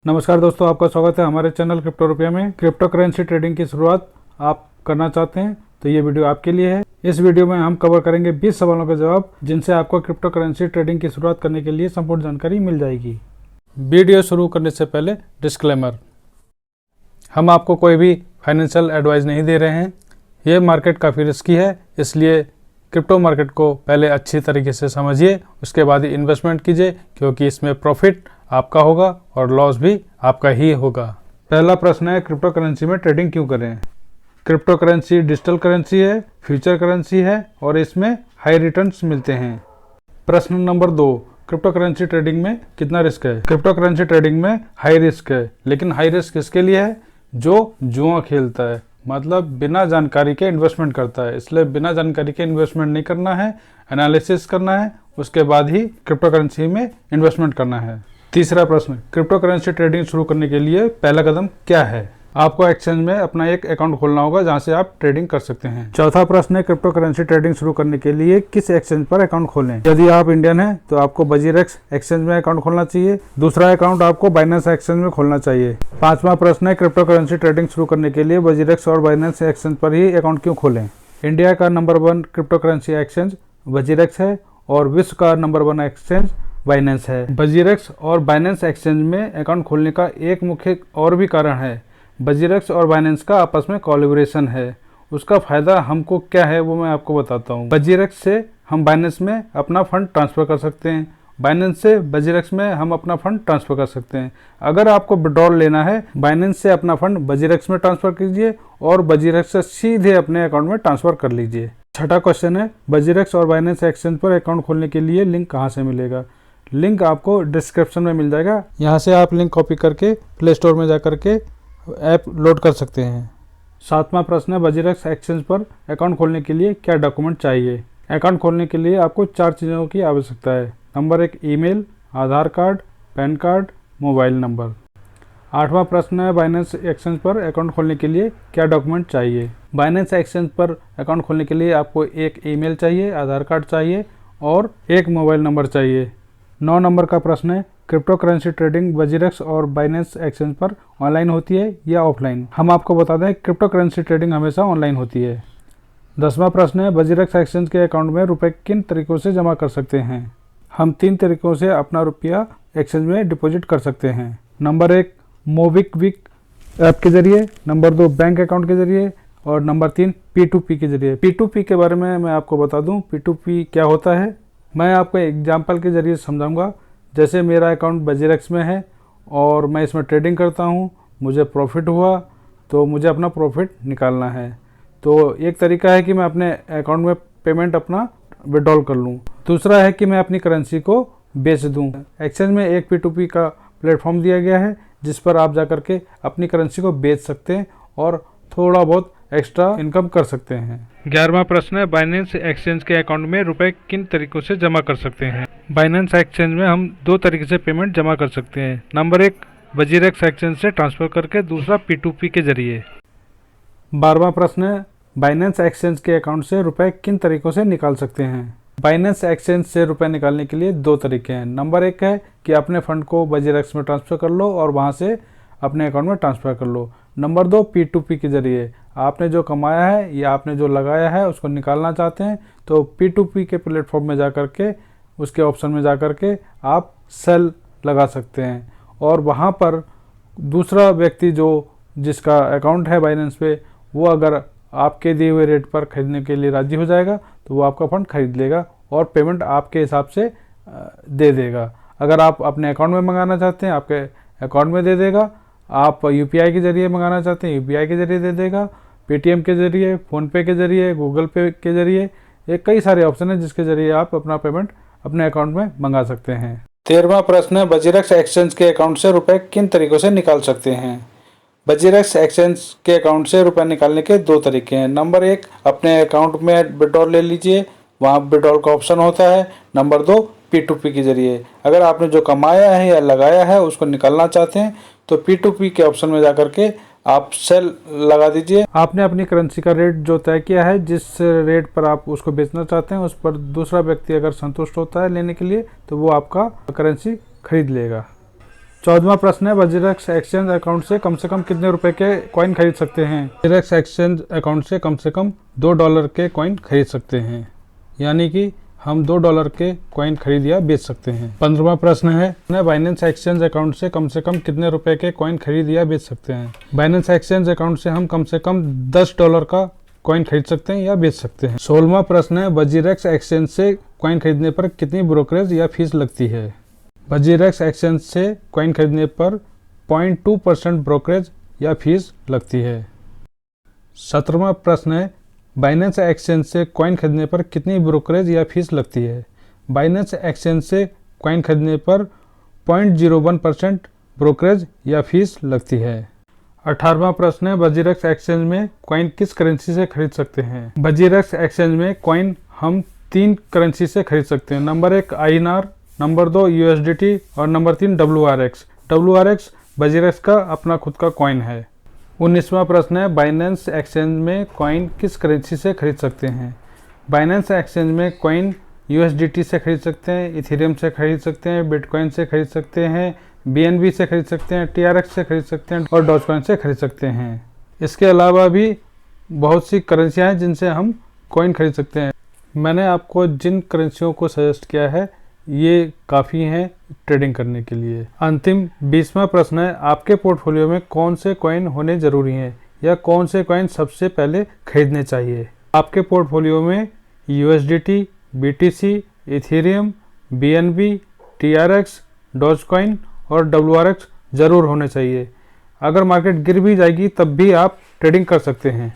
नमस्कार दोस्तों, आपका स्वागत है हमारे चैनल क्रिप्टो रुपया में। क्रिप्टो करेंसी ट्रेडिंग की शुरुआत आप करना चाहते हैं तो ये वीडियो आपके लिए है। इस वीडियो में हम कवर करेंगे 20 सवालों के जवाब, जिनसे आपको क्रिप्टो करेंसी ट्रेडिंग की शुरुआत करने के लिए संपूर्ण जानकारी मिल जाएगी। वीडियो शुरू करने से पहले डिस्क्लेमर, हम आपको कोई भी फाइनेंशियल एडवाइस नहीं दे रहे हैं। ये मार्केट काफ़ी रिस्की है, इसलिए क्रिप्टो मार्केट को पहले अच्छी तरीके से समझिए, उसके बाद ही इन्वेस्टमेंट कीजिए, क्योंकि इसमें प्रॉफिट आपका होगा और लॉस भी आपका ही होगा। पहला प्रश्न है, क्रिप्टो करेंसी में ट्रेडिंग क्यों करें? क्रिप्टो करेंसी डिजिटल करेंसी है, फ्यूचर करेंसी है और इसमें हाई रिटर्न्स मिलते हैं। प्रश्न नंबर 2, क्रिप्टो करेंसी ट्रेडिंग में कितना रिस्क है? क्रिप्टो करेंसी ट्रेडिंग में हाई रिस्क है, लेकिन हाई रिस्क किसके लिए है? जो जुआ खेलता है, मतलब बिना जानकारी के इन्वेस्टमेंट करता है। इसलिए बिना जानकारी के इन्वेस्टमेंट नहीं करना है, एनालिसिस करना है, उसके बाद ही क्रिप्टो करेंसी में इन्वेस्टमेंट करना है। तीसरा प्रश्न, क्रिप्टो करेंसी ट्रेडिंग शुरू करने के लिए पहला कदम क्या है? आपको एक्सचेंज में अपना एक अकाउंट खोलना होगा, जहां से आप ट्रेडिंग कर सकते हैं। चौथा प्रश्न है, क्रिप्टो करेंसी ट्रेडिंग शुरू करने के लिए किस एक्सचेंज पर अकाउंट खोलें? यदि आप इंडियन हैं तो आपको बजीरेक्स एक्सचेंज में अकाउंट खोलना चाहिए। दूसरा अकाउंट आपको बाइनेंस एक्सचेंज में खोलना चाहिए। पांचवा प्रश्न है, क्रिप्टो करेंसी ट्रेडिंग शुरू करने के लिए बजीरेक्स और बाइनेंस एक्सचेंज पर ही अकाउंट क्यों खोलें? इंडिया का number 1 crypto currency exchange WazirX है और विश्व का नंबर 1 एक्सचेंज बाइनेंस है। बजीरेक्स और बाइनेंस एक्सचेंज में अकाउंट खोलने का एक मुख्य और भी कारण है। बजीरेक्स और बाइनेंस का आपस में कोलैबोरेशन है। उसका फ़ायदा हमको क्या है वो मैं आपको बताता हूँ। बजीरेक्स से हम बाइनेंस में अपना फंड ट्रांसफ़र कर सकते हैं, बाइनेंस से बजीरेक्स में हम अपना फंड ट्रांसफ़र कर सकते हैं। अगर आपको विड्रॉल लेना है, बाइनेंस से अपना फंड बजीरेक्स में ट्रांसफ़र कीजिए और बजीरेक्स से सीधे अपने अकाउंट में ट्रांसफ़र कर लीजिए। छठा क्वेश्चन है, बजीरेक्स और बाइनेंस एक्सचेंज पर अकाउंट खोलने के लिए लिंक कहाँ से मिलेगा? लिंक आपको डिस्क्रिप्शन में मिल जाएगा। यहाँ से आप लिंक कॉपी करके प्ले स्टोर में जा करके ऐप लोड कर सकते हैं। सातवां प्रश्न है, बजीरेक्स एक्सचेंज पर अकाउंट खोलने के लिए क्या डॉक्यूमेंट चाहिए? अकाउंट खोलने के लिए आपको 4 चीज़ों की आवश्यकता है। Number 1 email, Aadhaar card, PAN card, mobile number. आठवां प्रश्न है, बाइनेंस एक्सचेंज पर अकाउंट खोलने के लिए क्या डॉक्यूमेंट चाहिए? बाइनेंस एक्सचेंज पर अकाउंट खोलने के लिए आपको एक ईमेल चाहिए, आधार कार्ड चाहिए और एक मोबाइल नंबर चाहिए। 9 नंबर का प्रश्न है, क्रिप्टो करेंसी ट्रेडिंग बजीरेक्स और बाइनेंस एक्सचेंज पर ऑनलाइन होती है या ऑफलाइन? हम आपको बता दें, क्रिप्टो करेंसी ट्रेडिंग हमेशा ऑनलाइन होती है। 10वां प्रश्न है, बजीरेक्स एक्सचेंज के अकाउंट में रुपए किन तरीकों से जमा कर सकते हैं? हम 3 तरीकों से अपना रुपया एक्सचेंज में डिपॉजिट कर सकते हैं। नंबर 1 मोबिक्विक ऐप के जरिए, नंबर 2 बैंक अकाउंट के जरिए और नंबर 3 P2P के जरिए। P2P के बारे में मैं आपको बता दूं, P2P क्या होता है मैं आपको एग्जाम्पल के जरिए समझाऊंगा। जैसे मेरा अकाउंट बजीरेक्स में है और मैं इसमें ट्रेडिंग करता हूं, मुझे प्रॉफिट हुआ तो मुझे अपना प्रॉफिट निकालना है। तो एक तरीका है कि मैं अपने अकाउंट में पेमेंट अपना विड्रॉल कर लूं। दूसरा है कि मैं अपनी करेंसी को बेच दूं। एक्सचेंज में एक P2P का प्लेटफॉर्म दिया गया है, जिस पर आप जाकर के अपनी करेंसी को बेच सकते हैं और थोड़ा बहुत एक्स्ट्रा इनकम कर सकते हैं। 11वां प्रश्न है, बाइनेंस एक्सचेंज के अकाउंट में रुपए किन तरीकों से जमा कर सकते हैं? बाइनेंस एक्सचेंज में हम 2 तरीके से पेमेंट जमा कर सकते हैं। नंबर 1 बजीरेक्स एक्सचेंज से ट्रांसफ़र करके, दूसरा P2P के जरिए। 12वां प्रश्न है, बाइनेंस एक्सचेंज के अकाउंट से रुपए किन तरीकों से निकाल सकते हैं? बाइनेंस एक्सचेंज से रुपए निकालने के लिए 2 तरीके हैं। नंबर 1 है कि अपने फंड को बजीरेक्स में ट्रांसफ़र कर लो और वहाँ से अपने अकाउंट में ट्रांसफ़र कर लो। नंबर 2 P2P के जरिए, आपने जो कमाया है या आपने जो लगाया है उसको निकालना चाहते हैं तो P2P के प्लेटफॉर्म में जा कर के, उसके ऑप्शन में जा कर के आप सेल लगा सकते हैं और वहाँ पर दूसरा व्यक्ति जो जिसका अकाउंट है बाइनेंस पे, वो अगर आपके दिए हुए रेट पर खरीदने के लिए राज़ी हो जाएगा तो वो आपका फंड खरीद लेगा और पेमेंट आपके हिसाब से दे देगा। अगर आप अपने अकाउंट में मंगाना चाहते हैं, आपके अकाउंट में दे देगा। आप UPI के ज़रिए मंगाना चाहते हैं, UPI के ज़रिए दे देगा। पेटीएम के ज़रिए, फ़ोनपे के ज़रिए, गूगल पे के ज़रिए, एक कई सारे ऑप्शन हैं जिसके ज़रिए आप अपना पेमेंट अपने अकाउंट में मंगा सकते हैं। 13वां प्रश्न है, बजीरेक्स एक्सचेंज के अकाउंट से रुपए किन तरीकों से निकाल सकते हैं? बजीरेक्स एक्सचेंज के अकाउंट से रुपए निकालने के 2 तरीके हैं। नंबर 1 अपने अकाउंट में विड्रॉल ले लीजिए, वहाँ विड्रॉल का ऑप्शन होता है। नंबर 2 P2P के जरिए, अगर आपने जो कमाया है या लगाया है उसको निकालना चाहते हैं तो P2P के ऑप्शन में जाकर के आप सेल लगा दीजिए। आपने अपनी करेंसी का रेट जो तय किया है, जिस रेट पर आप उसको बेचना चाहते हैं, उस पर दूसरा व्यक्ति अगर संतुष्ट होता है लेने के लिए तो वो आपका करेंसी खरीद लेगा। 14वां प्रश्न है, वजीरेक्स एक्सचेंज अकाउंट से कम कितने रुपए के कॉइन खरीद सकते हैं? वजीरेक्स एक्सचेंज अकाउंट से कम $2 के कॉइन खरीद सकते हैं, यानी कि हम $2 के कॉइन खरीद या बेच सकते हैं। 15वां प्रश्न है, बाइनेंस एक्सचेंज अकाउंट से कम कितने रुपए के कॉइन खरीद या बेच सकते हैं? बाइनेंस एक्सचेंज अकाउंट से हम कम $10 का कॉइन खरीद सकते हैं या बेच सकते हैं। 16वां प्रश्न है, वजीरेक्स एक्सचेंज से कॉइन खरीदने पर कितनी ब्रोकरेज या फीस लगती है? वजीरेक्स एक्सचेंज से कॉइन खरीदने पर 0.2% ब्रोकरेज या फीस लगती है। 17वां प्रश्न है, बाइनेंस एक्सचेंज से कॉइन खरीदने पर कितनी ब्रोकरेज या फीस लगती है? बाइनेंस एक्सचेंज से कॉइन खरीदने पर 0.01% ब्रोकरेज या फीस लगती है। 18वां प्रश्न है, वजीरेक्स एक्सचेंज में कॉइन किस करेंसी से खरीद सकते हैं? वजीरेक्स एक्सचेंज में कॉइन हम 3 करेंसी से खरीद सकते हैं। नंबर 1 INR, नंबर 2 USDT और नंबर 3 WRX। WRX वजीरेक्स का अपना खुद का कॉइन है। 19वां प्रश्न है, बाइनेंस एक्सचेंज में कॉइन किस करेंसी से खरीद सकते हैं? बाइनेंस एक्सचेंज में कॉइन USDT से खरीद सकते हैं, इथेरियम से खरीद सकते हैं, बिटकॉइन से खरीद सकते हैं, BNB से खरीद सकते हैं, TRX से खरीद सकते हैं और डॉजकॉइन से खरीद सकते हैं। इसके अलावा भी बहुत सी करेंसियाँ हैं जिनसे हम कॉइन खरीद सकते हैं। मैंने आपको जिन करेंसियों को सजेस्ट किया है ये काफ़ी हैं ट्रेडिंग करने के लिए। अंतिम 20वां प्रश्न है, आपके पोर्टफोलियो में कौन से कॉइन होने ज़रूरी हैं या कौन से कॉइन सबसे पहले खरीदने चाहिए? आपके पोर्टफोलियो में USDT, BTC, Ethereum, BNB, TRX, Dogecoin और WRX ज़रूर होने चाहिए। अगर मार्केट गिर भी जाएगी तब भी आप ट्रेडिंग कर सकते हैं।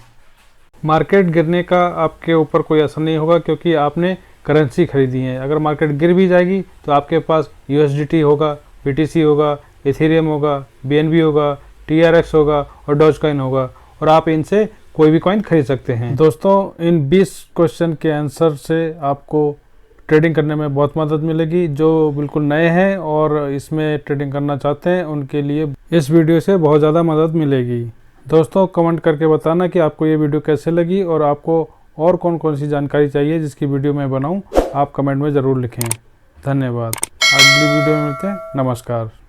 मार्केट गिरने का आपके ऊपर कोई असर नहीं होगा क्योंकि आपने करेंसी खरीदी है। अगर मार्केट गिर भी जाएगी तो आपके पास USDT होगा, BTC होगा, इथेरियम होगा, BNB होगा, TRX होगा और डॉजकॉइन होगा और आप इनसे कोई भी कॉइन खरीद सकते हैं। दोस्तों, इन 20 क्वेश्चन के आंसर से आपको ट्रेडिंग करने में बहुत मदद मिलेगी। जो बिल्कुल नए हैं और इसमें ट्रेडिंग करना चाहते हैं उनके लिए इस वीडियो से बहुत ज़्यादा मदद मिलेगी। दोस्तों, कमेंट करके बताना कि आपको ये वीडियो कैसे लगी और आपको और कौन कौन सी जानकारी चाहिए जिसकी वीडियो मैं बनाऊं, आप कमेंट में ज़रूर लिखें। धन्यवाद। अगली वीडियो में मिलते हैं। नमस्कार।